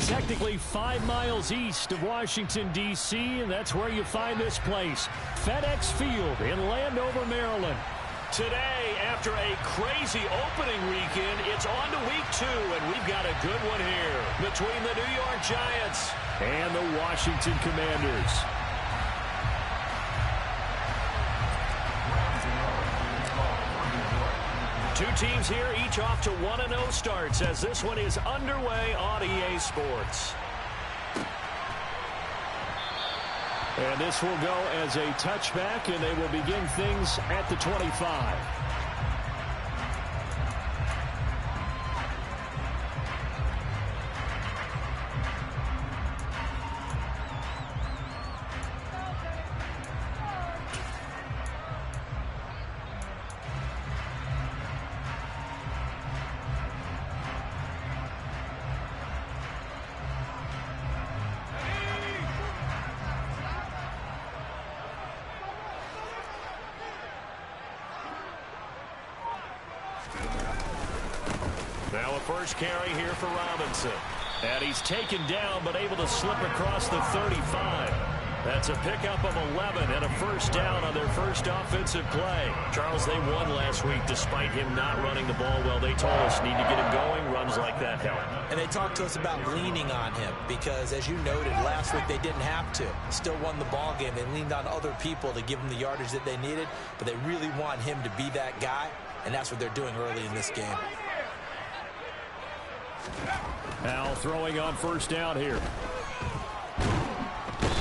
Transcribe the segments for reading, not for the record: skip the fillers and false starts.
Technically 5 miles east of Washington, D.C., and that's where you find this place, FedEx Field in Landover, Maryland. Today, after a crazy opening weekend, it's on to week 2, and we've got a good one here between the New York Giants and the Washington Commanders. Two teams here, each off to 1-0 starts as this one is underway on EA Sports. And this will go as a touchback, and they will begin things at the 25. Now a first carry here for Robinson. And he's taken down but able to slip across the 35. That's a pickup of 11 and a first down on their first offensive play. Charles, they won last week despite him not running the ball well. They told us need to get him going. Runs like that help. And they talked to us about leaning on him because, as you noted, last week they didn't have to. Still won the ball game. They leaned on other people to give them the yardage that they needed, but they really want him to be that guy, and that's what they're doing early in this game. Now throwing on first down here.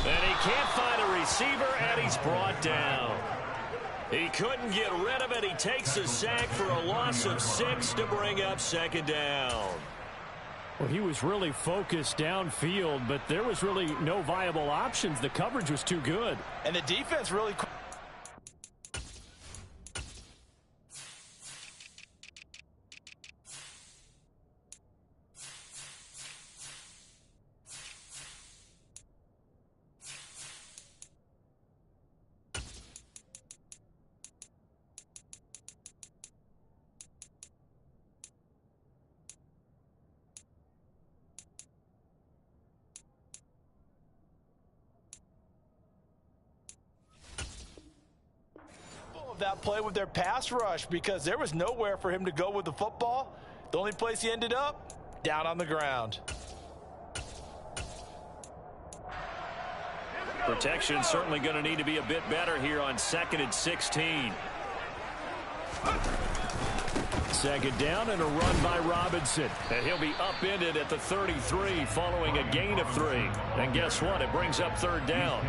And he can't find a receiver, and he's brought down. He couldn't get rid of it. He takes a sack for a loss of 6 to bring up second down. Well, he was really focused downfield, but there was really no viable options. The coverage was too good. And the defense really... that play with their pass rush because there was nowhere for him to go with the football. The only place he ended up, down on the ground. Protection certainly going to need to be a bit better here on 2nd and 16. Second down and a run by Robinson. And he'll be upended at the 33 following a gain of 3. And guess what? It brings up third down.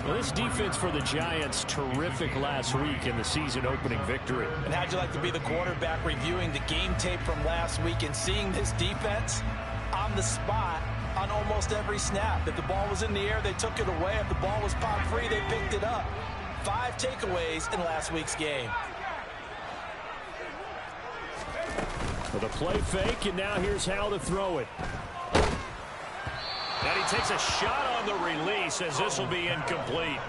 Well, this defense for the Giants, terrific last week in the season-opening victory. And how'd you like to be the quarterback reviewing the game tape from last week and seeing this defense on the spot on almost every snap? If the ball was in the air, they took it away. If the ball was popped free, they picked it up. 5 takeaways in last week's game. With a play fake, and now here's how to throw it. And he takes a shot on the release as this will be incomplete.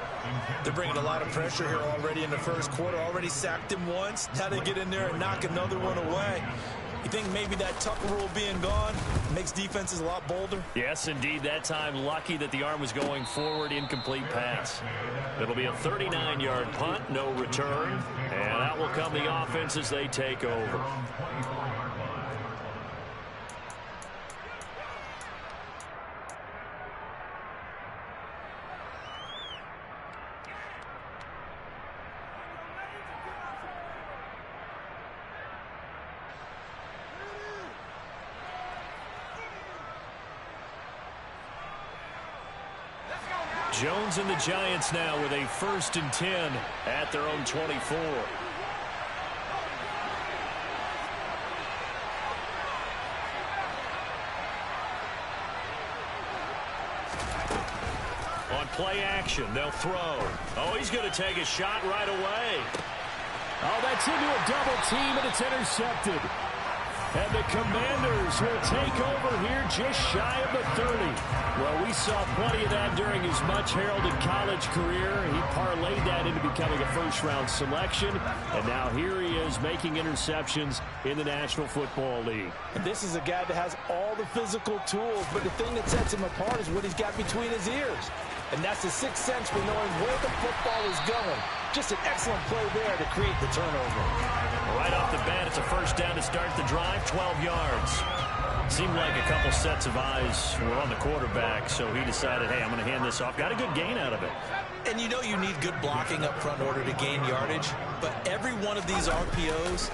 They're bringing a lot of pressure here already in the first quarter. Already sacked him once. Now they get in there and knock another one away. You think maybe that tuck rule being gone makes defenses a lot bolder? Yes, indeed. That time, lucky that the arm was going forward. Incomplete pass. It'll be a 39-yard punt, no return. And out will come the offense as they take over. Jones and the Giants now with a 1st and 10 at their own 24. On play action, they'll throw. Oh, he's going to take a shot right away. Oh, that's into a double team, and it's intercepted. And the Commanders will take over here just shy of the 30. Well, we saw plenty of that during his much-heralded college career. He parlayed that into becoming a first-round selection. And now here he is making interceptions in the National Football League. And this is a guy that has all the physical tools, but the thing that sets him apart is what he's got between his ears. And that's the sixth sense for knowing where the football is going. Just an excellent play there to create the turnover. Right off the bat, it's a first down to start the drive, 12 yards. Seemed like a couple sets of eyes were on the quarterback, so he decided, hey, I'm going to hand this off. Got a good gain out of it. And you know you need good blocking up front in order to gain yardage, but every one of these RPOs,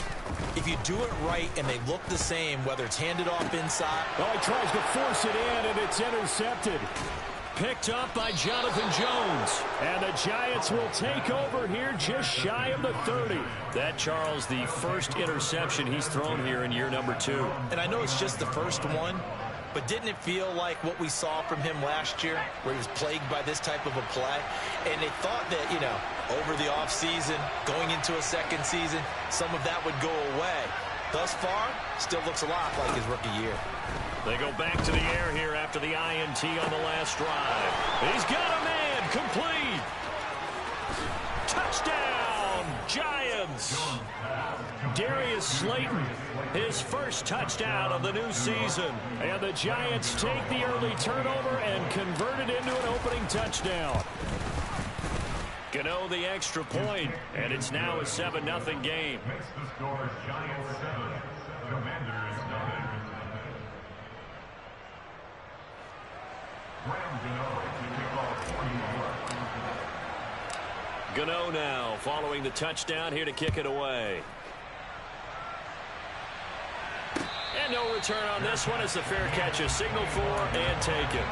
if you do it right and they look the same, whether it's handed off inside. Oh, he tries to force it in, and it's intercepted. Picked up by Jonathan Jones. And the Giants will take over here just shy of the 30. That, Charles, the first interception he's thrown here in year number 2. And I know it's just the first one, but didn't it feel like what we saw from him last year, where he was plagued by this type of a play? And they thought that, you know, over the offseason, going into a second season, some of that would go away. Thus far, still looks a lot like his rookie year. They go back to the air here after the INT on the last drive. He's got a man, complete. Touchdown, Giants. Darius Slayton, his first touchdown of the new season. And the Giants take the early turnover and convert it into an opening touchdown. Gano the extra point, and it's now a 7-0 game. Makes the score Giants 7, Commanders 9. Gano now following the touchdown here to kick it away. And no return on this one as the fair catch is signaled for and taken.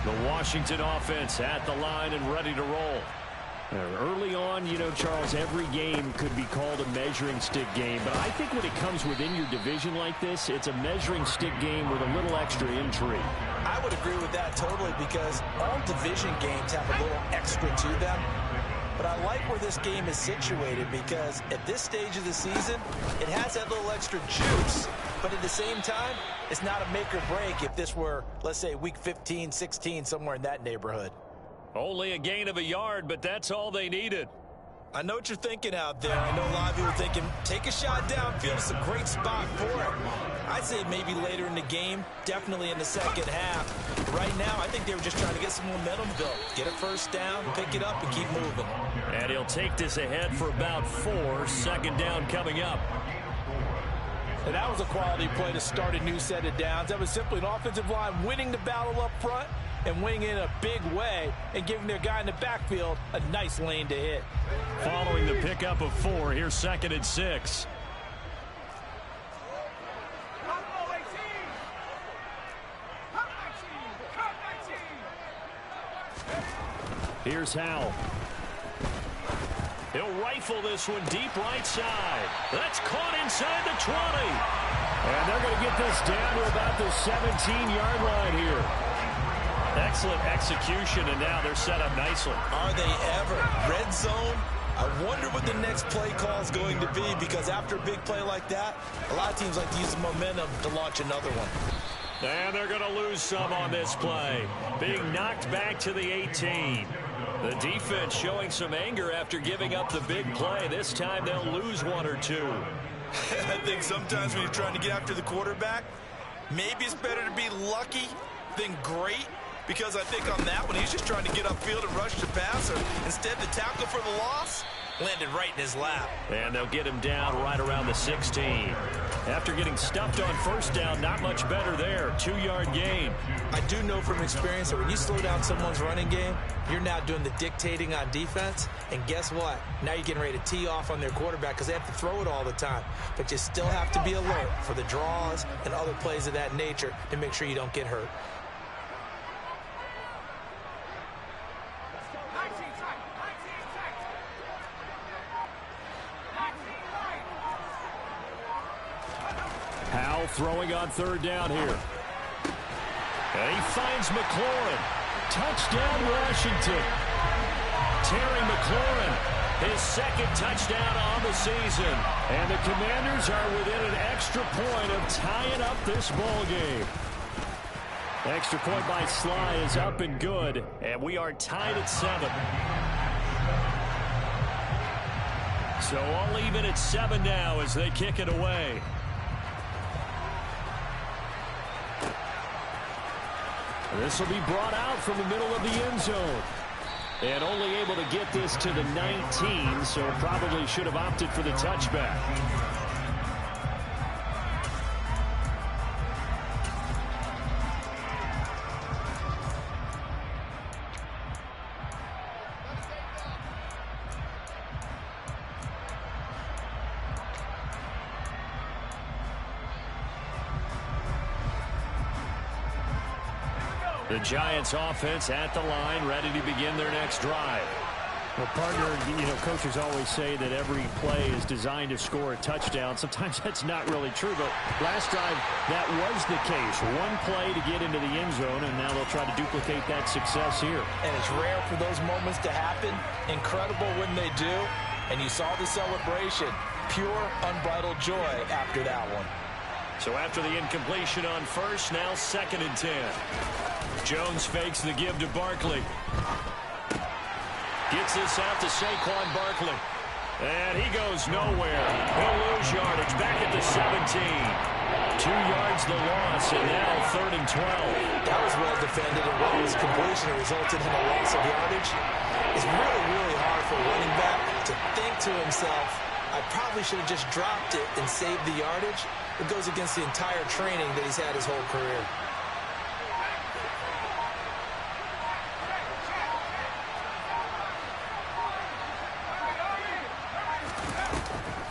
The Washington offense at the line and ready to roll. Early on, you know, Charles, every game could be called a measuring stick game. But I think when it comes within your division like this, it's a measuring stick game with a little extra intrigue. I would agree with that totally because all division games have a little extra to them. But I like where this game is situated because at this stage of the season, it has that little extra juice. But at the same time, it's not a make or break if this were, let's say, week 15, 16, somewhere in that neighborhood. Only a gain of a yard, but that's all they needed. I know what you're thinking out there. I know a lot of people are thinking, take a shot downfield. It's a great spot for it. I'd say maybe later in the game, definitely in the second half. Right now, I think they were just trying to get some momentum built. Get a first down, pick it up, and keep moving. And he'll take this ahead for about 4. Second down coming up. And that was a quality play to start a new set of downs. That was simply an offensive line winning the battle up front and winning in a big way and giving their guy in the backfield a nice lane to hit. Following the pickup of 4, here's 2nd and 6. Here's Howell. He'll rifle this one deep right side. That's caught inside the 20. And they're going to get this down to about the 17-yard line here. Excellent execution, and now they're set up nicely. Are they ever? Red zone? I wonder what the next play call is going to be because after a big play like that, a lot of teams like to use the momentum to launch another one. And they're going to lose some on this play. Being knocked back to the 18. The defense showing some anger after giving up the big play. This time they'll lose 1 or 2. I think sometimes when you're trying to get after the quarterback, maybe it's better to be lucky than great. Because I think on that one, he's just trying to get upfield and rush the passer. Instead, the tackle for the loss landed right in his lap. And they'll get him down right around the 16. After getting stuffed on first down, not much better there. 2-yard gain. I do know from experience that when you slow down someone's running game, you're now doing the dictating on defense. And guess what? Now you're getting ready to tee off on their quarterback because they have to throw it all the time. But you still have to be alert for the draws and other plays of that nature to make sure you don't get hurt. Howell throwing on 3rd down here. And he finds McLaurin. Touchdown, Washington. Terry McLaurin, his second touchdown on the season. And the Commanders are within an extra point of tying up this ball game. Extra point by Sly is up and good. And we are tied at 7. So all even at 7 now as they kick it away. This will be brought out from the middle of the end zone. And only able to get this to the 19, so probably should have opted for the touchback. The Giants offense at the line, ready to begin their next drive. Well, partner, coaches always say that every play is designed to score a touchdown. Sometimes that's not really true, but last drive, that was the case. One play to get into the end zone, and now they'll try to duplicate that success here. And it's rare for those moments to happen. Incredible when they do. And you saw the celebration. Pure, unbridled joy after that one. So after the incompletion on first, now 2nd and 10. Jones fakes the give to Barkley. Gets this out to Saquon Barkley. And he goes nowhere. He'll lose yardage back at the 17. 2 yards the loss, and now 3rd and 12. That was well defended, and what was completion that resulted in a loss of yardage. It's really, really hard for a running back to think to himself, I probably should have just dropped it and saved the yardage. It goes against the entire training that he's had his whole career.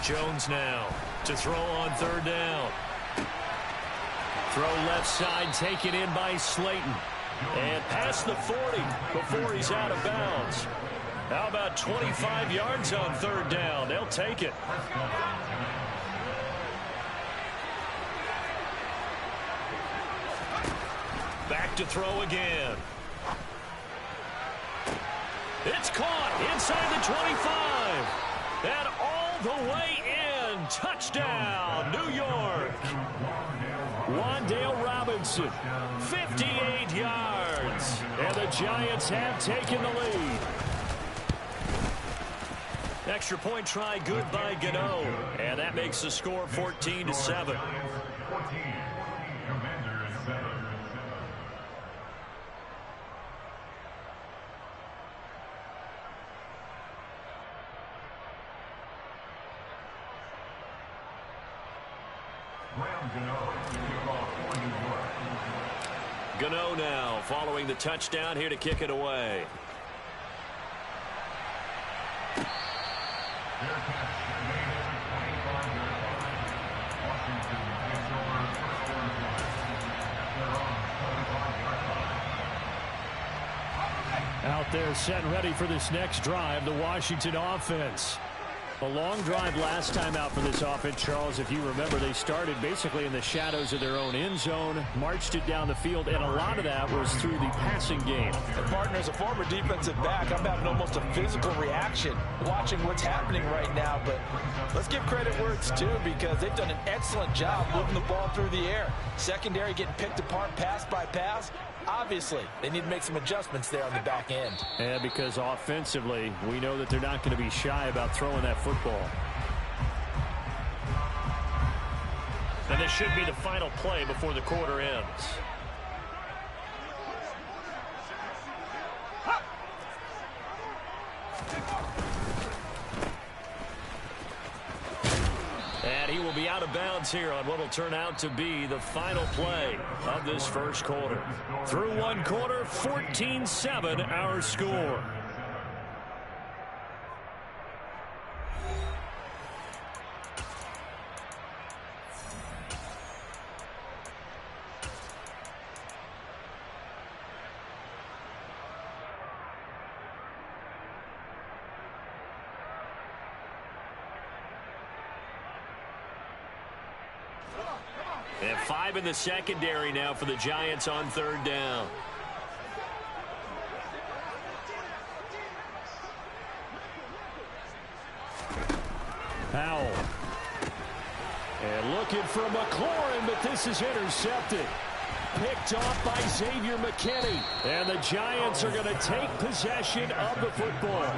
Jones now to throw on 3rd down. Throw left side taken in by Slayton. And past the 40 before he's out of bounds. How about 25 yards on 3rd down? They'll take it. Back to throw again. It's caught inside the 25. And all the way in. Touchdown, New York. Wan'Dale Robinson, 58 yards. And the Giants have taken the lead. Extra point try good by Gano. And that makes the score 14-7. Gano now following the touchdown here to kick it away. Out there set and ready for this next drive, the Washington offense. A long drive last time out for this offense, Charles. If you remember, they started basically in the shadows of their own end zone, marched it down the field, and a lot of that was through the passing game. And partner, as a former defensive back, I'm having almost a physical reaction watching what's happening right now. But let's give credit where it's due, because they've done an excellent job moving the ball through the air. Secondary getting picked apart pass by pass. Obviously, they need to make some adjustments there on the back end. Yeah, because offensively, we know that they're not going to be shy about throwing that football. And this should be the final play before the quarter ends. And he will be out of bounds here on what will turn out to be the final play of this first quarter. Through one quarter, 14-7 our score. And 5 in the secondary now for the Giants on 3rd down. Powell. And looking for McLaurin, but this is intercepted. Picked off by Xavier McKinney. And the Giants are going to take possession of the football.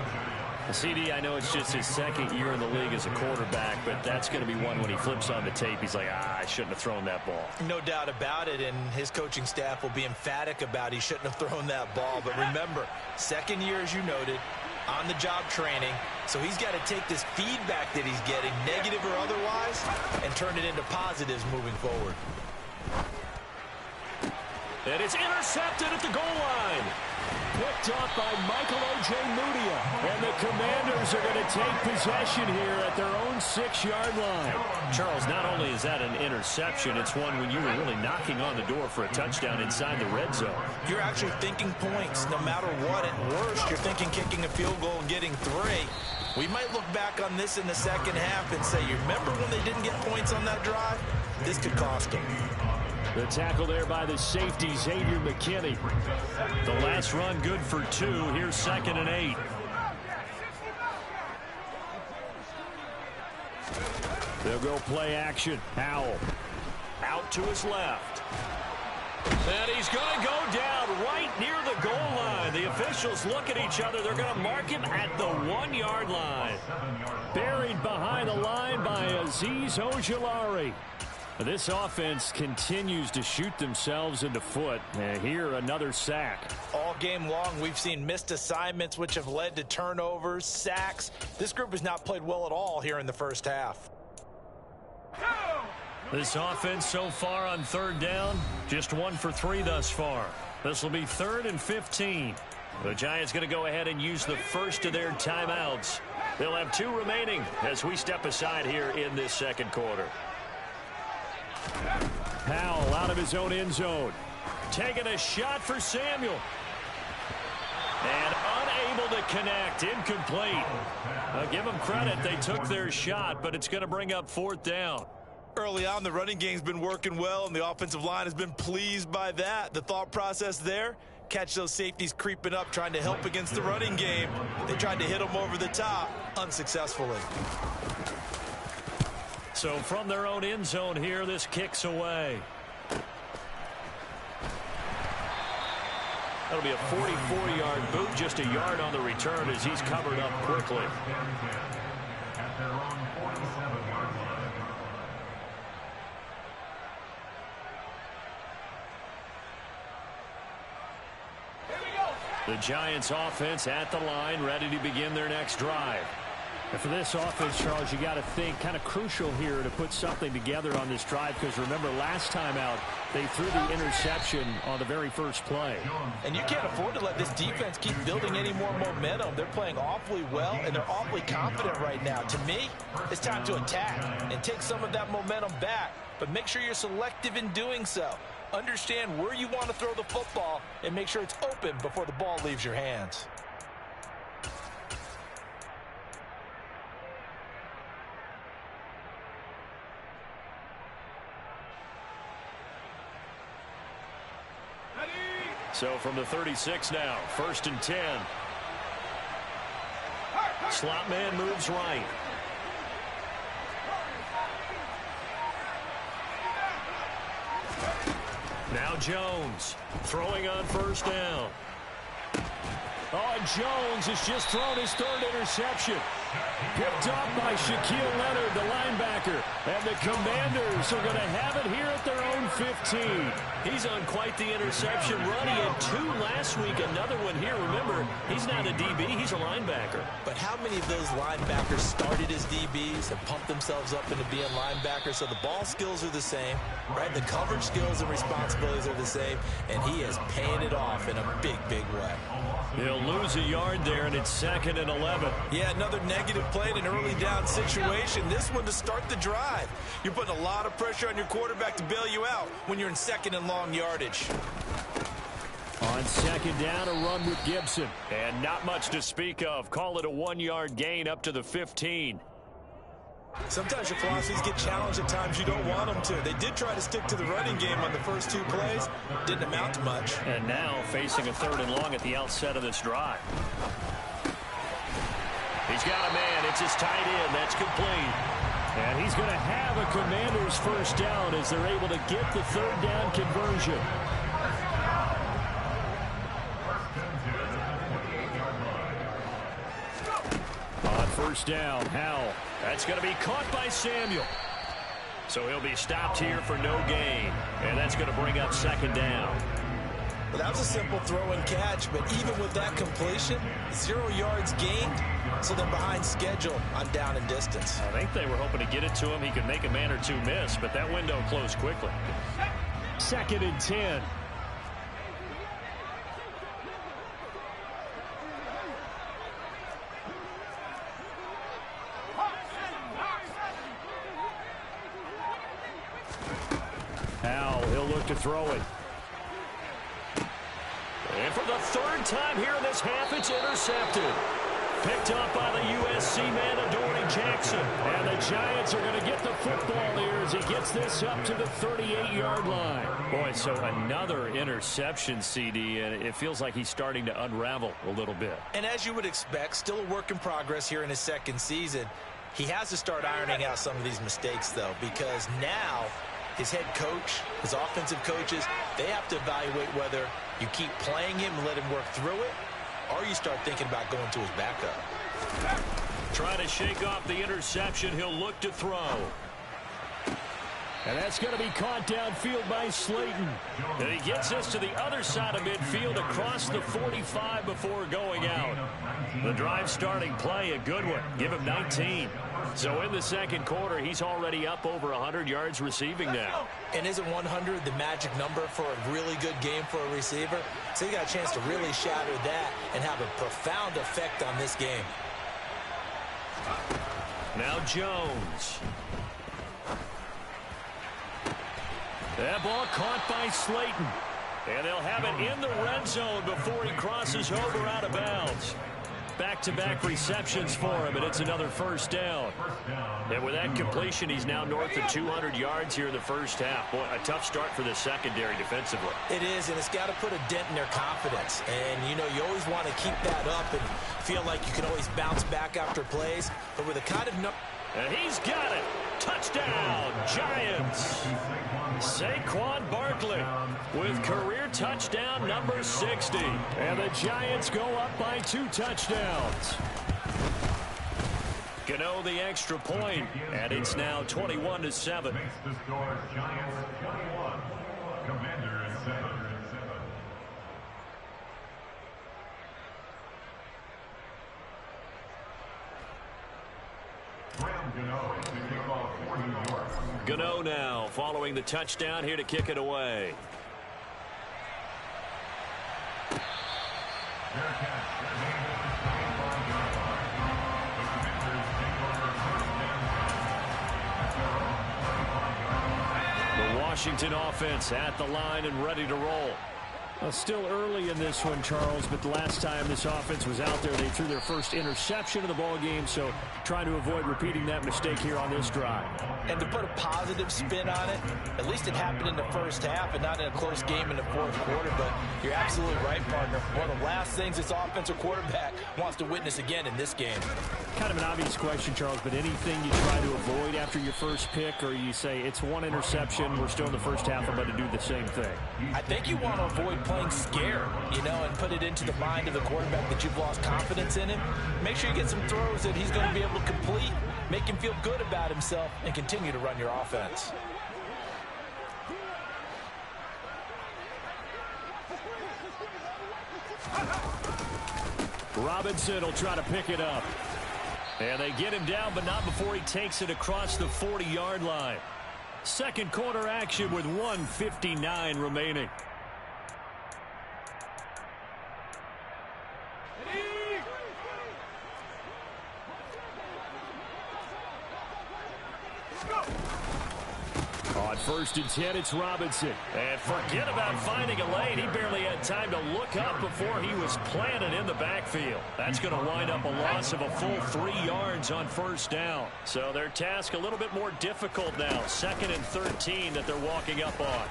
CD, I know it's just his 2nd year in the league as a quarterback, but that's going to be one when he flips on the tape. He's like, I shouldn't have thrown that ball. No doubt about it, and his coaching staff will be emphatic about he shouldn't have thrown that ball. But remember, 2nd year, as you noted, on-the-job training, so he's got to take this feedback that he's getting, negative or otherwise, and turn it into positives moving forward. And it's intercepted at the goal line. Picked off by Michael Ojemudia. And the Commanders are going to take possession here at their own 6-yard line. Charles, not only is that an interception, it's one when you were really knocking on the door for a touchdown inside the red zone. You're actually thinking points no matter what. At worst, you're thinking kicking a field goal and getting 3. We might look back on this in the second half and say, you remember when they didn't get points on that drive? This could cost them. The tackle there by the safety, Xavier McKinney. The last run good for 2. Here's 2nd and 8. They'll go play action. Powell. Out to his left. And he's going to go down right near the goal line. The officials look at each other. They're going to mark him at the 1-yard line. Buried behind the line by Azeez Ojulari. This offense continues to shoot themselves in the foot. And here, another sack. All game long, we've seen missed assignments, which have led to turnovers, sacks. This group has not played well at all here in the first half. This offense so far on 3rd down, just 1 for 3 thus far. This will be 3rd and 15. The Giants going to go ahead and use the first of their timeouts. They'll have 2 remaining as we step aside here in this 2nd quarter. Powell out of his own end zone. Taking a shot for Samuel. And unable to connect. Incomplete. Give them credit. They took their shot, but it's going to bring up 4th down. Early on, the running game's been working well, and the offensive line has been pleased by that. The thought process there, catch those safeties creeping up, trying to help against the running game. They tried to hit them over the top, unsuccessfully. So from their own end zone here, this kicks away. That'll be a 44-yard boot, just a yard on the return as he's covered up quickly. At their own 47-yard line. The Giants offense at the line, ready to begin their next drive. And for this offense, Charles, you got to think kind of crucial here to put something together on this drive, because remember last time out they threw the interception on the very first play. And you can't afford to let this defense keep building any more momentum. They're playing awfully well, and they're awfully confident right now. To me, it's time to attack and take some of that momentum back, but make sure you're selective in doing so. Understand where you want to throw the football and make sure it's open before the ball leaves your hands. So from the 36 now, 1st and 10. Slot man moves right. Now Jones throwing on 1st down. Oh, Jones has just thrown his 3rd interception. Picked off by Shaquille Leonard, the linebacker. And the Commanders are going to have it here at their own 15. He's on quite the interception run. He had 2 last week, another one here. Remember, he's not a DB, he's a linebacker. But how many of those linebackers started as DBs and pumped themselves up into being linebackers? So the ball skills are the same, right? The coverage skills and responsibilities are the same, and he is paying it off in a big, big way. He'll lose a yard there, and it's 2nd and 11. Yeah, another negative play in an early down situation. This one to start the drive. You're putting a lot of pressure on your quarterback to bail you out when you're in 2nd and long yardage. On 2nd down, a run with Gibson. And not much to speak of. Call it a 1-yard gain up to the 15. Sometimes your philosophies get challenged at times you don't want them to. They did try to stick to the running game on the first 2 plays. Didn't amount to much. And now facing a 3rd and long at the outset of this drive. He's got a man. It's his tight end. That's complete. And he's going to have a Commanders first down as they're able to get the 3rd down conversion. On first down, Howell. That's going to be caught by Samuel. So he'll be stopped here for no gain. And that's going to bring up 2nd down. Well, that was a simple throw and catch, but even with that completion, 0 yards gained, so they're behind schedule on down and distance. I think they were hoping to get it to him. He could make a man or 2 miss, but that window closed quickly. 2nd and 10. Howell, he'll look to throw it. And for the 3rd time here in this half, it's intercepted. Picked up by the USC man, Adoree Jackson. And the Giants are going to get the football here as he gets this up to the 38-yard line. Boy, so another interception, CD, and it feels like he's starting to unravel a little bit. And as you would expect, still a work in progress here in his 2nd season. He has to start ironing out some of these mistakes, though, because now his head coach, his offensive coaches, they have to evaluate whether you keep playing him and let him work through it, or you start thinking about going to his backup. Trying to shake off the interception. He'll look to throw. And that's going to be caught downfield by Slayton. And he gets us to the other side of midfield across the 45 before going out. The drive starting play, a good one. Give him 19. So in the 2nd quarter, he's already up over 100 yards receiving now. And isn't 100 the magic number for a really good game for a receiver? So you got a chance to really shatter that and have a profound effect on this game. Now Jones. That ball caught by Slayton. And they'll have it in the red zone before he crosses over out of bounds. Back-to-back receptions for him, and it's another first down. And with that completion, he's now north of 200 yards here in the first half. Boy, a tough start for the secondary defensively. It is, and it's got to put a dent in their confidence. And, you know, you always want to keep that up and feel like you can always bounce back after plays. But with the kind of... And he's got it. Touchdown, Giants. Saquon Barkley with career touchdown number 60. And the Giants go up by 2 touchdowns. Gano the extra point, and it's now 21-7. Makes the score Giants 21, Commanders 7. Gano now following the touchdown here to kick it away. The Washington offense at the line and ready to roll. Well, still early in this one, Charles, but the last time this offense was out there, they threw their first interception of the ball game, so trying to avoid repeating that mistake here on this drive. And to put a positive spin on it, at least it happened in the first half and not in a close game in the 4th quarter, but you're absolutely right, partner. One of the last things this offensive quarterback wants to witness again in this game. Kind of an obvious question, Charles, but anything you try to avoid after your first pick, or you say it's 1 interception, we're still in the first half, I'm going to do the same thing? I think you want to avoid playing scared, you know, and put it into the mind of the quarterback that you've lost confidence in him. Make sure you get some throws that he's going to be able to complete, make him feel good about himself, and continue to run your offense. Robinson will try to pick it up. And they get him down, but not before he takes it across the 40-yard line. 2nd quarter action with 1:59 remaining. On 1st and 10, it's Robinson. And forget about finding a lane. He barely had time to look up before he was planted in the backfield. That's going to wind up a loss of a full 3 yards on 1st down. So their task a little bit more difficult now. 2nd and 13 that they're walking up on.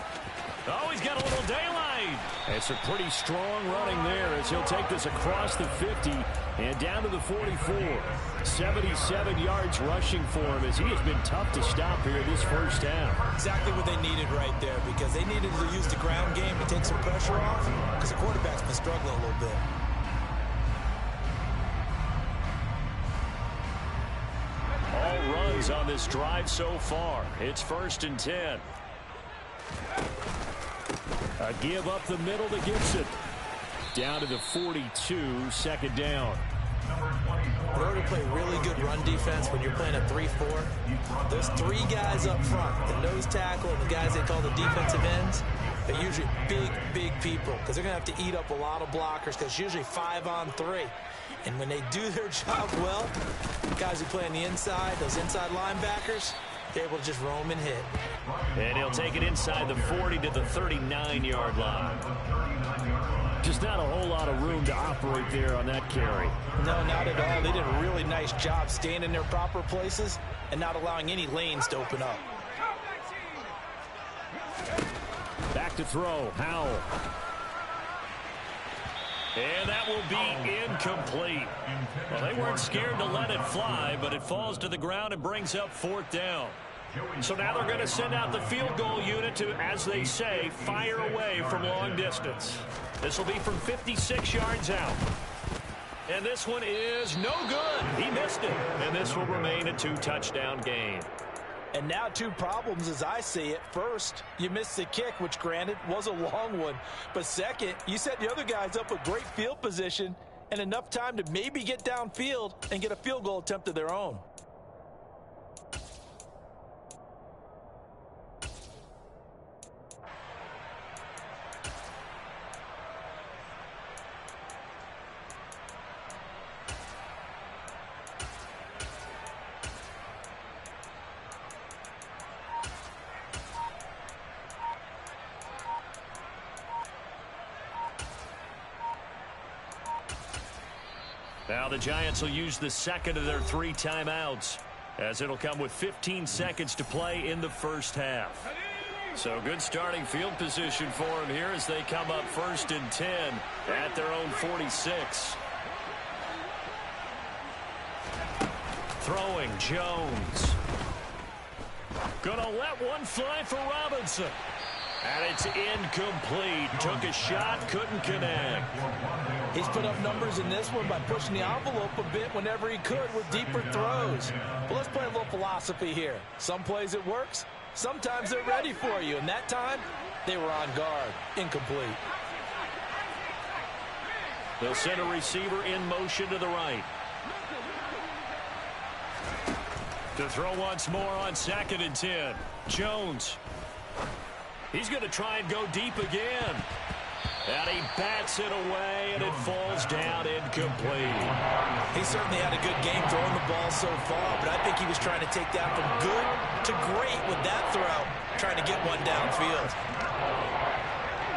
Oh, he's got a little daylight. It's a pretty strong running there as he'll take this across the 50 and down to the 44. 77 yards rushing for him as he has been tough to stop here this 1st down. Exactly what they needed right there, because they needed to use the ground game to take some pressure off, because the quarterback's been struggling a little bit. All runs on this drive so far. It's 1st and 10. A give up the middle to Gibson. Down to the 42, 2nd down. In order to play really good run defense when you're playing a 3-4, there's 3 guys up front, the nose tackle and the guys they call the defensive ends. They're usually big people because they're going to have to eat up a lot of blockers because it's usually 5 on 3. And when they do their job well, the guys who play on the inside, those inside linebackers, they're able to just roam and hit. And he'll take it inside the 40 to the 39-yard line. Just not a whole lot of room to operate there on that carry. No, not at all. They did a really nice job staying in their proper places and not allowing any lanes to open up. Back to throw, Howell. And that will be incomplete. Well, they weren't scared to let it fly, but it falls to the ground and brings up 4th down. So now they're going to send out the field goal unit to, as they say, fire away from long distance. This will be from 56 yards out. And this one is no good. He missed it. And this will remain a 2-touchdown game. And now 2 problems as I see it. First, you missed the kick, which granted was a long one. But second, you set the other guys up with great field position and enough time to maybe get downfield and get a field goal attempt of their own. Now the Giants will use the 2nd of their 3 timeouts, as it'll come with 15 seconds to play in the 1st half. So good starting field position for them here as they come up 1st and 10 at their own 46. Throwing Jones. Gonna let one fly for Robinson. And it's incomplete. Took a shot, couldn't connect. He's put up numbers in this one by pushing the envelope a bit whenever he could with deeper throws. But let's play a little philosophy here. Some plays it works, sometimes they're ready for you. And that time, they were on guard. Incomplete. They'll send a receiver in motion to the right. To throw once more on 2nd and 10. Jones. He's going to try and go deep again. And he bats it away, and it falls down incomplete. He certainly had a good game throwing the ball so far, but I think he was trying to take that from good to great with that throw, trying to get one downfield.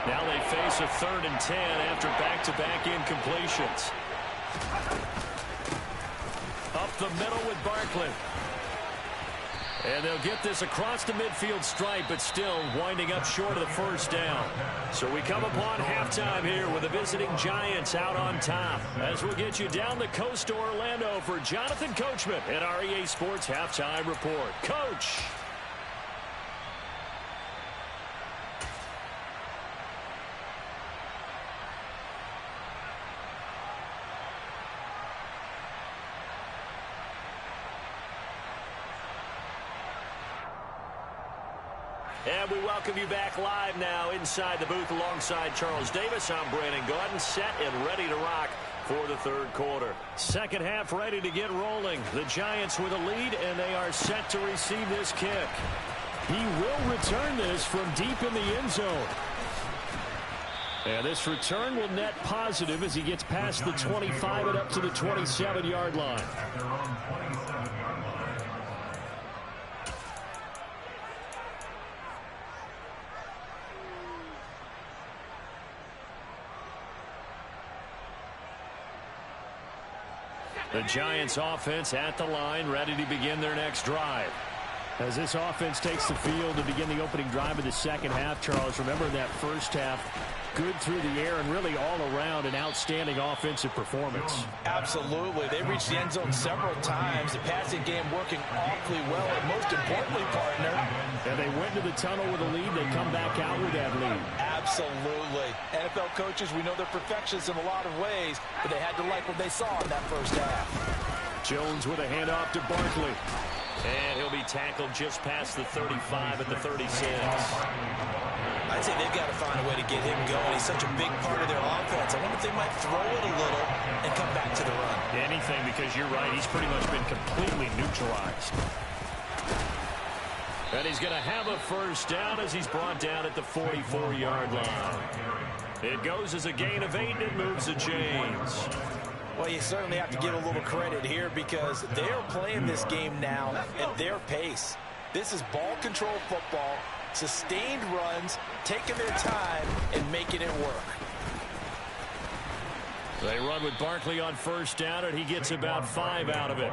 Now they face a 3rd and 10 after back-to-back incompletions. Up the middle with Barkley. And they'll get this across the midfield stripe, but still winding up short of the 1st down. So we come upon halftime here with the visiting Giants out on top. As we'll get you down the coast to Orlando for Jonathan Coachman at our EA Sports Halftime Report. Coach. And we welcome you back live now inside the booth alongside Charles Davis. I'm Brandon Gaudin, set and ready to rock for the 3rd quarter. 2nd half ready to get rolling. The Giants with a lead, and they are set to receive this kick. He will return this from deep in the end zone. And this return will net positive as he gets past the 25 and up to the 27-yard line. The Giants offense at the line, ready to begin their next drive. As this offense takes the field to begin the opening drive of the second half, Charles, remember in that first half, good through the air and really all around an outstanding offensive performance. Absolutely. They reached the end zone several times. The passing game working awfully well. And most importantly, partner, and they went to the tunnel with a lead. They come back out with that lead. Absolutely. NFL coaches, we know they're perfectionists in a lot of ways, but they had to like what they saw in that first half. Jones with a handoff to Barkley. And he'll be tackled just past the 35 at the 36. I'd say they've got to find a way to get him going. He's such a big part of their offense. I wonder if they might throw it a little and come back to the run. Anything, because you're right. He's pretty much been completely neutralized. And he's going to have a first down as he's brought down at the 44-yard line. It goes as a gain of 8, and it moves to James. Well, you certainly have to give a little credit here because they're playing this game now at their pace. This is ball control football, sustained runs, taking their time, and making it work. They run with Barkley on first down, and he gets about 5 out of it.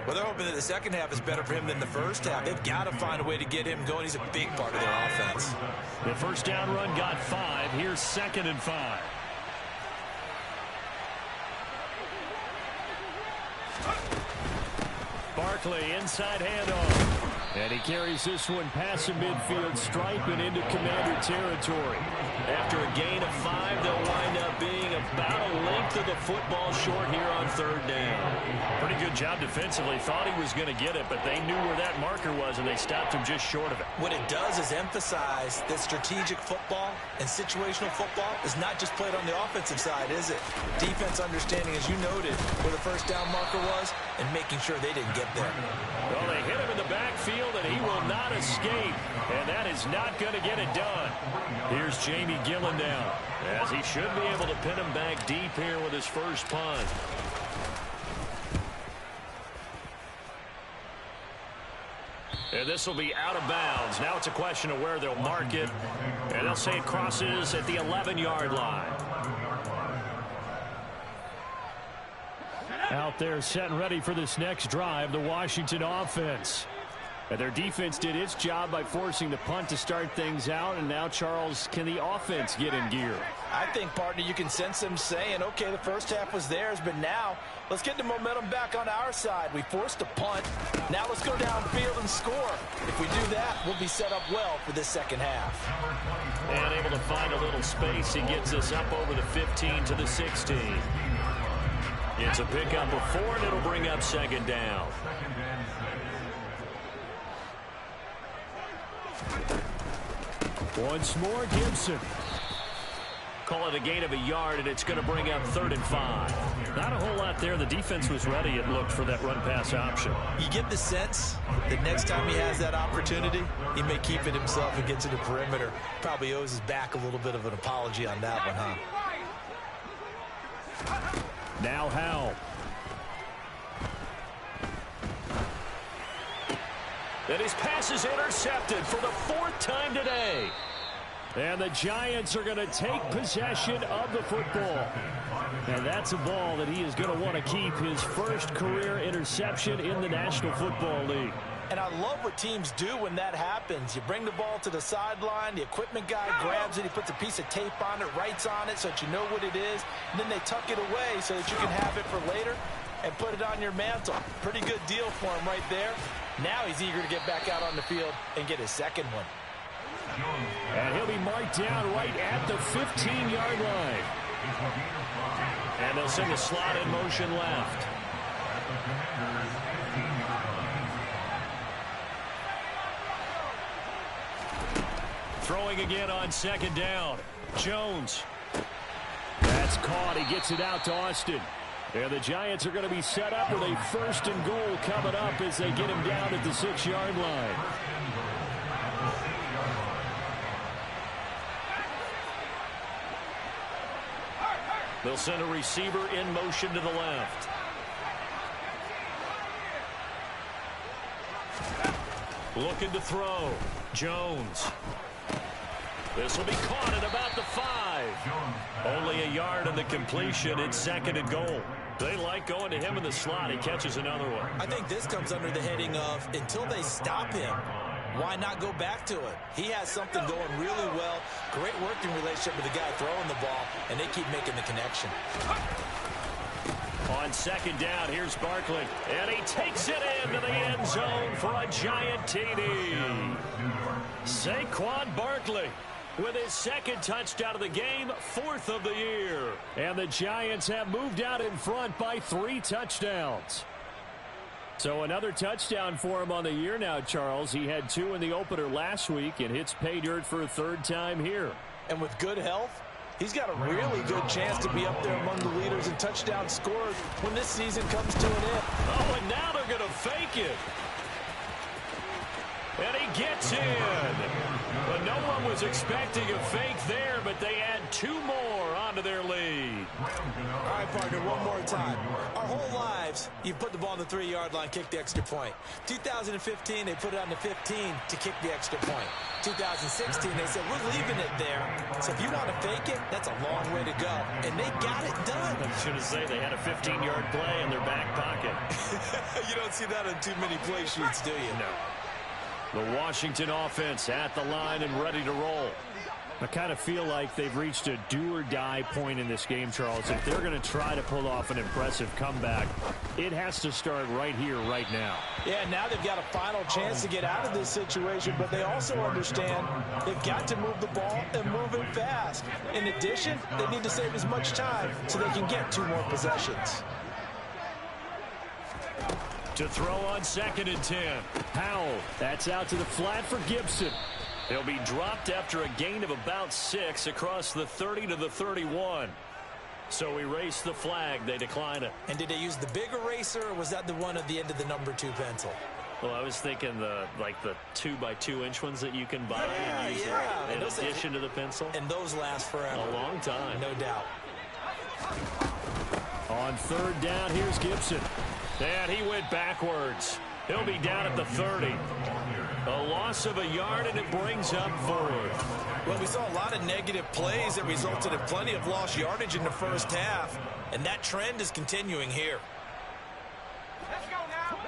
Well, they're hoping that the second half is better for him than the first half. They've got to find a way to get him going. He's a big part of their offense. The first down run got 5. Here's 2nd and 5. Barkley, inside handoff. And he carries this one past the midfield stripe and into Commander territory. After a gain of 5, they'll wind up being about a length of the football short here on 3rd down. Pretty good job defensively. Thought he was going to get it, but they knew where that marker was, and they stopped him just short of it. What it does is emphasize that strategic football and situational football is not just played on the offensive side, is it? Defense understanding, as you noted, where the first down marker was and making sure they didn't get there. Well, they hit him in the backfield, and he will not escape, and that is not going to get it done. Here's Jamie Gillen down, as he should be able to pin him back deep here with his first punt. And this will be out of bounds. Now it's a question of where they'll mark it, and they'll say it crosses at the 11-yard line. Out there set and ready for this next drive, the Washington offense. And their defense did its job by forcing the punt to start things out. And now, Charles, can the offense get in gear? I think, partner, you can sense them saying, okay, the first half was theirs, but now let's get the momentum back on our side. We forced a punt. Now let's go downfield and score. If we do that, we'll be set up well for this second half. And able to find a little space. He gets us up over the 15 to the 16. It's a pickup of 4, and it'll bring up 2nd down. Once more, Gibson. Call it a gain of 1 yard, and it's going to bring up 3rd and 5. Not a whole lot there. The defense was ready, it looked, for that run-pass option. You get the sense that next time he has that opportunity, he may keep it himself and get to the perimeter. Probably owes his back a little bit of an apology on that one, huh? Now Howell. And his pass is intercepted for the 4th time today. And the Giants are going to take possession of the football. And that's a ball that he is going to want to keep, his first career interception in the National Football League. And I love what teams do when that happens. You bring the ball to the sideline, the equipment guy grabs it, he puts a piece of tape on it, writes on it so that you know what it is, and then they tuck it away so that you can have it for later and put it on your mantle. Pretty good deal for him right there. Now he's eager to get back out on the field and get his second one. And he'll be marked down right at the 15-yard line. And they'll send a slot in motion left. Throwing again on 2nd down. Jones. That's caught. He gets it out to Austin. And the Giants are going to be set up with a 1st and goal coming up as they get him down at the 6-yard line. They'll send a receiver in motion to the left. Looking to throw. Jones. This will be caught at about the 5. Only 1 yard on the completion. It's 2nd and goal. They like going to him in the slot. He catches another one. I think this comes under the heading of until they stop him, why not go back to it? He has something going really well. Great working relationship with the guy throwing the ball, and they keep making the connection. On second down, here's Barkley. And he takes it into the end zone for a giant TD. Saquon Barkley with his second touchdown of the game, 4th of the year. And the Giants have moved out in front by 3 touchdowns. So another touchdown for him on the year now, Charles. He had 2 in the opener last week and hits pay dirt for a 3rd time here. And with good health, he's got a really good chance to be up there among the leaders in touchdowns scored when this season comes to an end. Oh, and now they're going to fake it. And he gets in. But no one was expecting a fake there, but they add 2 more onto their lead. All right, partner, one more time. Our whole lives, you put the ball on the 3-yard line, kick the extra point. 2015, they put it on the 15 to kick the extra point. 2016, they said, we're leaving it there. So if you want to fake it, that's a long way to go. And they got it done. I should have said they had a 15-yard play in their back pocket. You don't see that on too many play sheets, do you? No. The Washington offense at the line and ready to roll. I kind of feel like they've reached a do-or-die point in this game, Charles. If they're going to try to pull off an impressive comeback, it has to start right here, right now. Yeah, now they've got a final chance to get out of this situation, but they also understand they've got to move the ball and move it fast. In addition, they need to save as much time so they can get 2 more possessions. To throw on 2nd and 10. Howell, that's out to the flat for Gibson. He'll be dropped after a gain of about 6 across the 30 to the 31. So erase the flag. They decline it. And did they use the big eraser, or was that the one at the end of the number 2 pencil? Well, I was thinking the 2x2-inch ones that you can buy and use in addition to the pencil. And those last forever. A long time. No doubt. On 3rd down, here's Gibson. And he went backwards. He'll be down at the 30. A loss of a yard, and it brings up 4th. Well, we saw a lot of negative plays that resulted in plenty of lost yardage in the first half, and that trend is continuing here. Let's go now.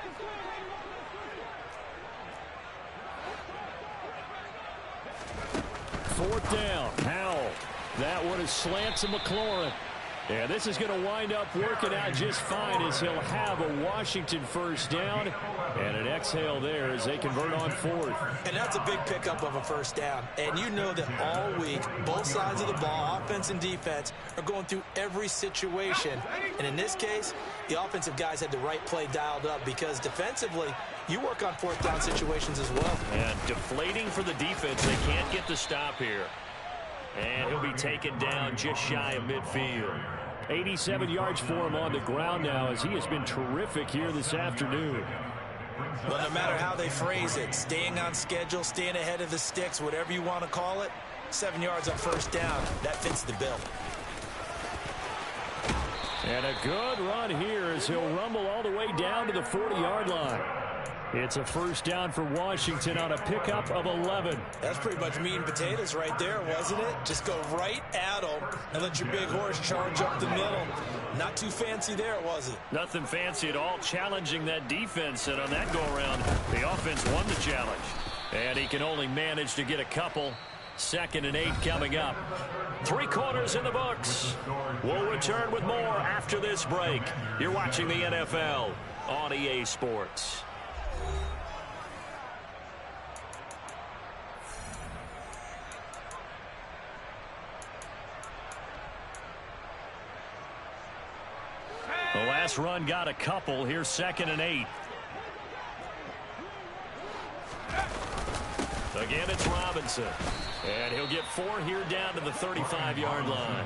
4th down, Howell. That one is slant to McLaurin. And this is going to wind up working out just fine as he'll have a Washington 1st down and an exhale there as they convert on 4th. And that's a big pickup of a 1st down. And you know that all week, both sides of the ball, offense and defense, are going through every situation. And in this case, the offensive guys had the right play dialed up because defensively, you work on 4th down situations as well. And deflating for the defense. They can't get the stop here. And he'll be taken down just shy of midfield. 87 yards for him on the ground now as he has been terrific here this afternoon. Well, no matter how they phrase it, staying on schedule, staying ahead of the sticks, whatever you want to call it, 7 yards on 1st down, that fits the bill. And a good run here as he'll rumble all the way down to the 40-yard line. It's a 1st down for Washington on a pickup of 11. That's pretty much meat and potatoes right there, wasn't it? Just go right at them and let your big horse charge up the middle. Not too fancy there, was it? Nothing fancy at all, challenging that defense. And on that go-around, the offense won the challenge. And he can only manage to get a couple. 2nd and 8 coming up. 3 quarters in the books. We'll return with more after this break. You're watching the NFL on EA Sports. The last run got a couple. Here's 2nd and 8. Again, it's Robinson. And he'll get 4 here down to the 35-yard line.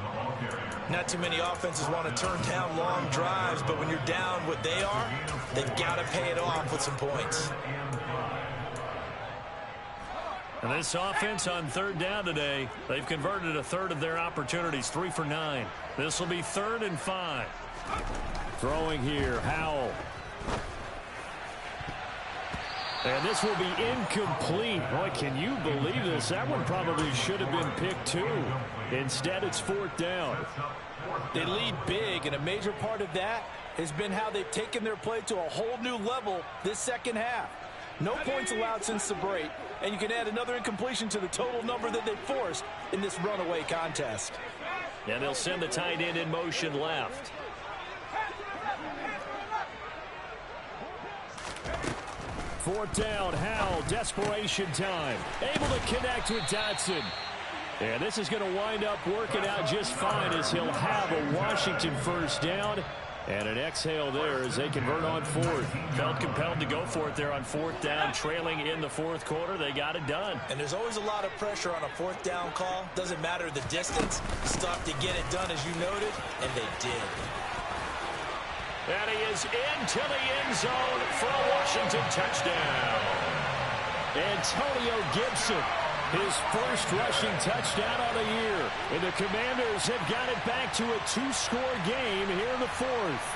Not too many offenses want to turn down long drives, but when you're down what they are, they've got to pay it off with some points. And this offense on 3rd down today, they've converted a 1/3 of their opportunities, 3 for 9. This will be 3rd and 5. Throwing here, Howell. And this will be incomplete. Boy, can you believe this? That one probably should have been picked too. Instead, it's 4th down. They lead big, and a major part of that has been how they've taken their play to a whole new level this second half. No points allowed since the break, and you can add another incompletion to the total number that they forced in this runaway contest. And they'll send the tight end in motion left. Fourth down, Howell, desperation time. Able to connect with Dotson. And this is going to wind up working out just fine as he'll have a Washington first down. And an exhale there as they convert on fourth. Felt compelled to go for it there on fourth down, trailing in the fourth quarter. They got it done. And there's always a lot of pressure on a fourth down call. Doesn't matter the distance. Stop to get it done, as you noted, and they did. And he is into the end zone for a Washington touchdown. Antonio Gibson, his first rushing touchdown on the year. And the Commanders have got it back to a two-score game here in the fourth.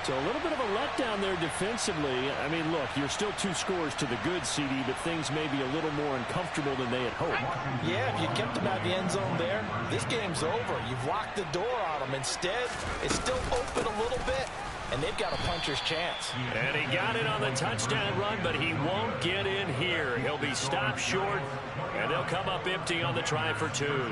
So a little bit of a letdown there defensively. I mean, look, you're still 2 scores to the good, CD, but things may be a little more uncomfortable than they had hoped. Yeah, if you kept them out of the end zone there, this game's over. You've locked the door on them. Instead, it's still open a little bit, and they've got a puncher's chance. And he got it on the touchdown run, but he won't get in here. He'll be stopped short, and they'll come up empty on the try for 2.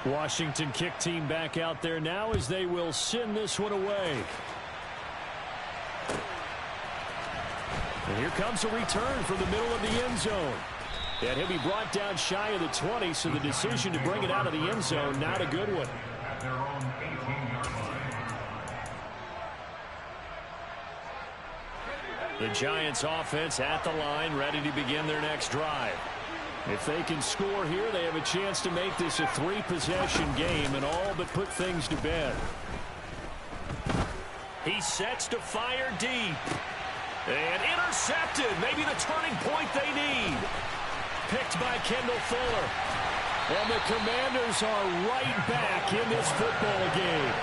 Washington kick team back out there now as they will send this one away. And here comes a return from the middle of the end zone. And he'll be brought down shy of the 20, so the decision to bring it out of the end zone, not a good one. At their own 18-yard line. The Giants offense at the line, ready to begin their next drive. If they can score here, they have a chance to make this a 3-possession game and all but put things to bed. He sets to fire deep. And intercepted. Maybe the turning point they need. Picked by Kendall Fuller. And the Commanders are right back in this football game.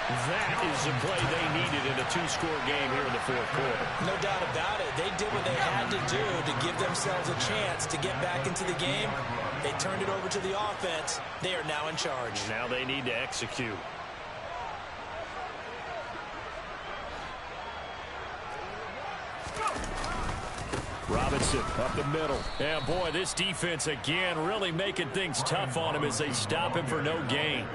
That is the play they needed in a 2-score game here in the fourth quarter. No doubt about it. They did what they had to do to give themselves a chance to get back into the game. They turned it over to the offense. They are now in charge. Now they need to execute. Robinson up the middle. And boy, this defense again really making things tough on him as they stop him for no gain.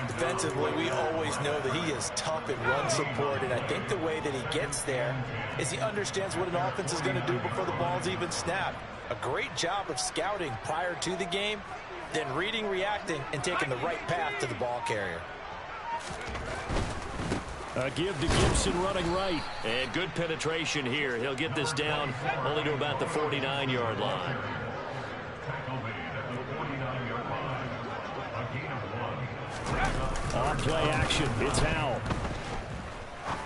Defensively, we always know that he is tough in run support, and I think the way that he gets there is he understands what an offense is going to do before the ball's even snapped. A great job of scouting prior to the game, then reading, reacting, and taking the right path to the ball carrier. A give to Gibson running right. And good penetration here. He'll get this down only to about the 49-yard line. Tackle made at the 49-yard line. A gain of 1. On play action, it's Howell.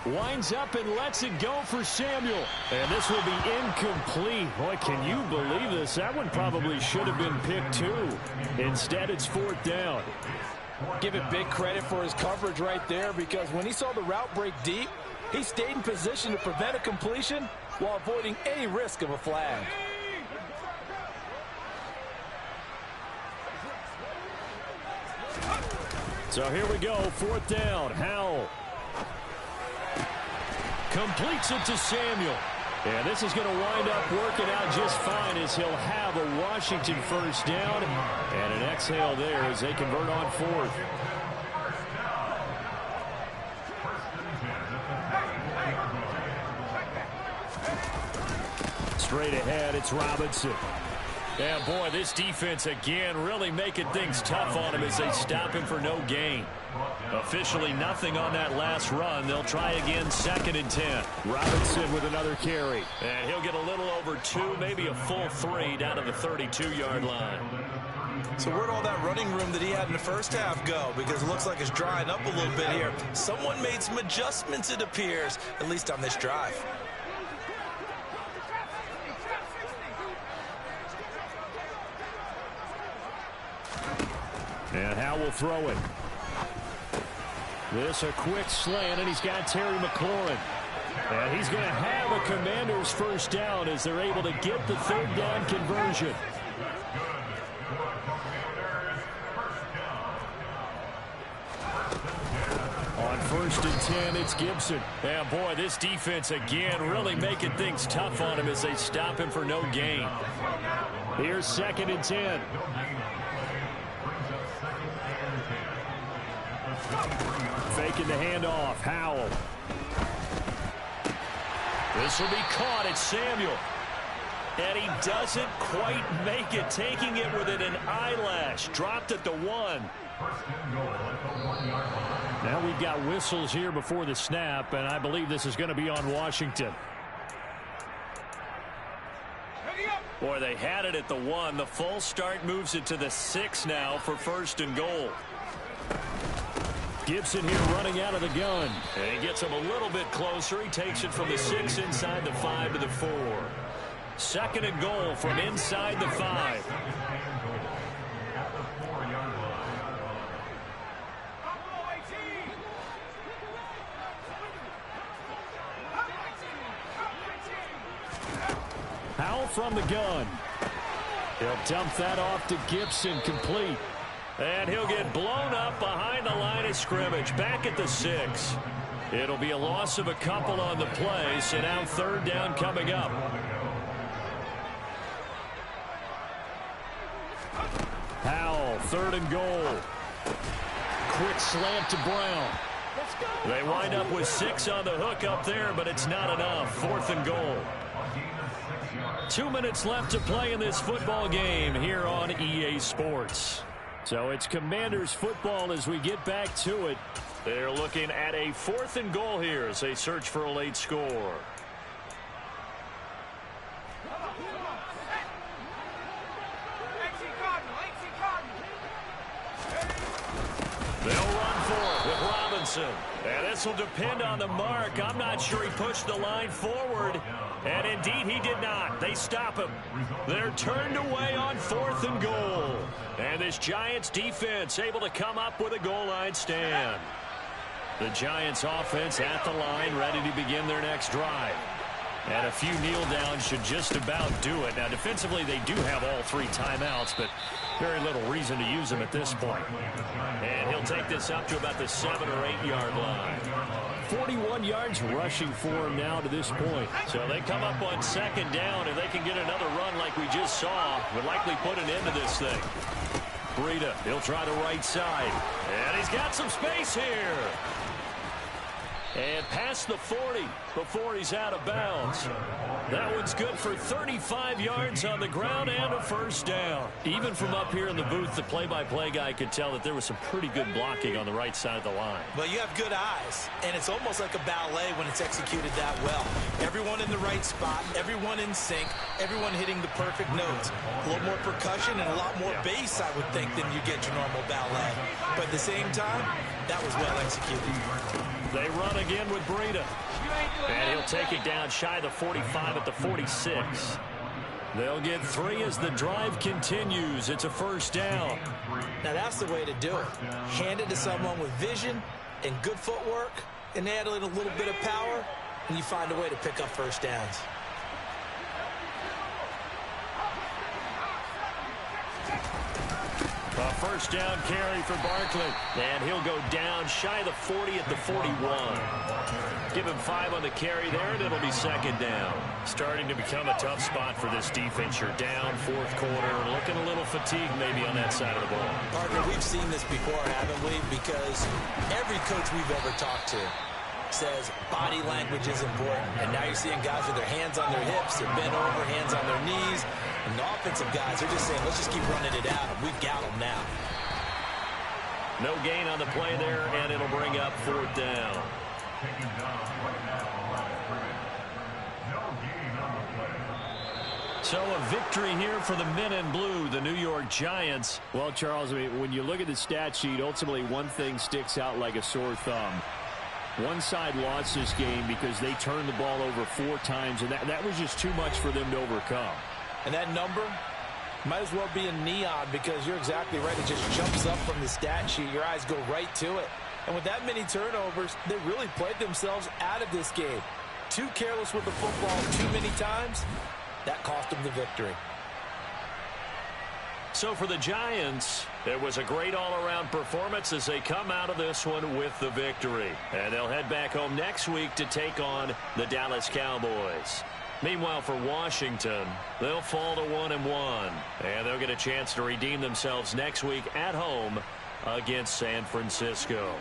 Winds up and lets it go for Samuel. And this will be incomplete. Boy, can you believe this? That one probably should have been picked too. Instead, it's fourth down. Give it big credit for his coverage right there, because when he saw the route break deep, he stayed in position to prevent a completion while avoiding any risk of a flag. So here we go, fourth down. Howell completes it to Samuel. And this is going to wind up working out just fine as he'll have a Washington first down. And an exhale there as they convert on fourth. Straight ahead, it's Robinson. Yeah, boy, this defense again really making things tough on him as they stop him for no gain. Officially nothing on that last run. They'll try again, 2nd and 10. Robinson with another carry. And he'll get a little over 2, maybe a full 3 down to the 32-yard line. So where'd all that running room that he had in the first half go? Because it looks like it's drying up a little bit here. Someone made some adjustments, it appears, at least on this drive. And Howell will throw it. This a quick slant, and he's got Terry McLaurin. And he's going to have a Commanders first down as they're able to get the third down conversion. On 1st and 10, it's Gibson. And boy, this defense again really making things tough on him as they stop him for no gain. Here's 2nd and 10. Faking the handoff. Howell. This will be caught. It's Samuel. And he doesn't quite make it. Taking it within an eyelash. Dropped at the 1. Now we've got whistles here before the snap, and I believe this is going to be on Washington. Boy, they had it at the 1. The full start moves it to the 6 now for 1st and goal. Gibson here running out of the gun. And he gets him a little bit closer. He takes it from the 6 inside the 5 to the 4. 2nd and goal from inside the 5. Howell from the gun. He'll dump that off to Gibson, complete. And he'll get blown up behind the line of scrimmage, back at the 6. It'll be a loss of a couple on the play, so now 3rd down coming up. Howell, 3rd and goal. Quick slant to Brown. They wind up with 6 on the hook up there, but it's not enough. 4th and goal. 2 minutes left to play in this football game here on EA Sports. So it's Commanders football as we get back to it. They're looking at a 4th and goal here as they search for a late score. They'll run for it with Robinson. And this will depend on the mark. I'm not sure he pushed the line forward. And indeed he did not. They stop him. They're turned away on 4th and goal. And this Giants defense able to come up with a goal line stand. The Giants offense at the line, ready to begin their next drive. And a few kneel downs should just about do it. Now defensively they do have all 3 timeouts, but very little reason to use them at this point. And he'll take this up to about the 7 or 8 yard line. 41 yards rushing for him now to this point. So they come up on 2nd down, and they can get another run like we just saw. Would likely put an end to this thing. Breida, he'll try the right side. And he's got some space here. And past the 40 before he's out of bounds. That one's good for 35 yards on the ground and a 1st down. Even from up here in the booth, the play-by-play guy could tell that there was some pretty good blocking on the right side of the line. Well, you have good eyes, and it's almost like a ballet when it's executed that well. Everyone in the right spot, everyone in sync, everyone hitting the perfect notes. A little more percussion and a lot more bass, I would think, than you get your normal ballet. But at the same time, that was well executed. They run again with Breida. And he'll take it down shy of the 45 at the 46. They'll get 3 as the drive continues. It's a 1st down. Now that's the way to do it. Hand it to someone with vision and good footwork, and add a little bit of power, and you find a way to pick up 1st downs. A 1st down carry for Barkley. And he'll go down shy of the 40 at the 41. Give him 5 on the carry there, and it'll be 2nd down. Starting to become a tough spot for this defense. You're down 4th quarter, looking a little fatigued maybe on that side of the ball. Partner, we've seen this before, haven't we? Because every coach we've ever talked to says body language is important. And now you're seeing guys with their hands on their hips, they're bent over, hands on their knees. And the offensive guys are just saying, let's just keep running it out. We've got them now. No gain on the play there, and it'll bring up 4th down. So a victory here for the men in blue, the New York Giants. Well, Charles, I mean, when you look at the stat sheet, ultimately one thing sticks out like a sore thumb. One side lost this game because they turned the ball over 4 times, and that was just too much for them to overcome. And that number might as well be in neon because you're exactly right. It just jumps up from the stat sheet. Your eyes go right to it. And with that many turnovers, they really played themselves out of this game. Too careless with the football too many times. That cost them the victory. So for the Giants, it was a great all-around performance as they come out of this one with the victory. And they'll head back home next week to take on the Dallas Cowboys. Meanwhile, for Washington, they'll fall to 1-1. And they'll get a chance to redeem themselves next week at home against San Francisco.